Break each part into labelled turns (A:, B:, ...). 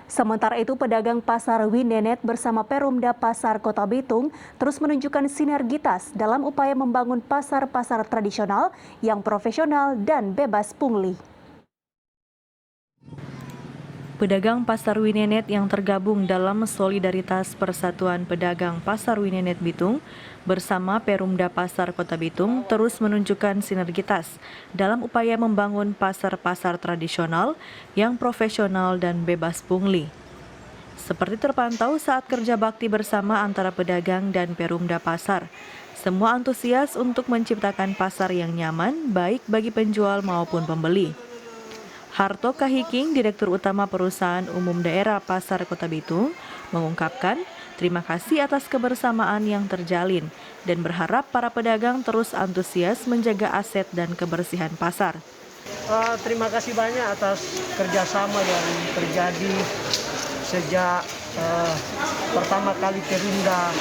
A: Sementara itu, pedagang pasar Winenet bersama Perumda Pasar Kota Bitung terus menunjukkan sinergitas dalam upaya membangun pasar-pasar tradisional yang profesional dan bebas pungli.
B: Pedagang Pasar Winenet yang tergabung dalam Solidaritas Persatuan Pedagang Pasar Winenet Bitung bersama Perumda Pasar Kota Bitung terus menunjukkan sinergitas dalam upaya membangun pasar-pasar tradisional yang profesional dan bebas pungli. Seperti terpantau saat kerja bakti bersama antara pedagang dan Perumda Pasar, semua antusias untuk menciptakan pasar yang nyaman baik bagi penjual maupun pembeli. Harto Kahiking, Direktur Utama Perusahaan Umum Daerah Pasar Kota Bitung, mengungkapkan terima kasih atas kebersamaan yang terjalin dan berharap para pedagang terus antusias menjaga aset dan kebersihan pasar.
C: Terima kasih banyak atas kerjasama yang terjadi sejak pertama kali Perumda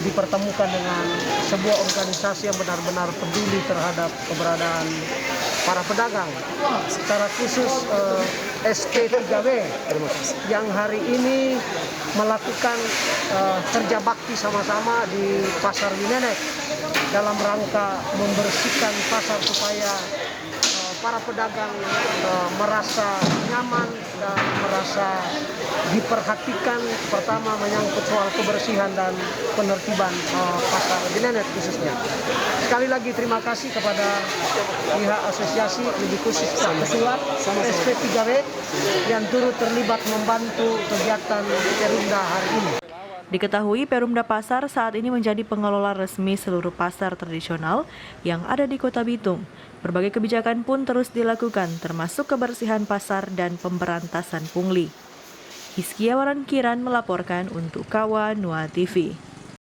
C: dipertemukan dengan sebuah organisasi yang benar-benar peduli terhadap keberadaan para pedagang, secara khusus SP3W yang hari ini melakukan kerja bakti sama-sama di Pasar Winenet dalam rangka membersihkan pasar supaya para pedagang merasa nyaman dan merasa diperhatikan, pertama menyangkut soal kebersihan dan penertiban pasar Winenet khususnya. Sekali lagi terima kasih kepada pihak asosiasi, lebih khusus Ketua SP3W yang turut terlibat membantu kegiatan Perumda hari ini.
B: Diketahui Perumda Pasar saat ini menjadi pengelola resmi seluruh pasar tradisional yang ada di Kota Bitung. Berbagai kebijakan pun terus dilakukan, termasuk kebersihan pasar dan pemberantasan pungli. Hizkia Waran Kiran melaporkan untuk Kawa Nua TV.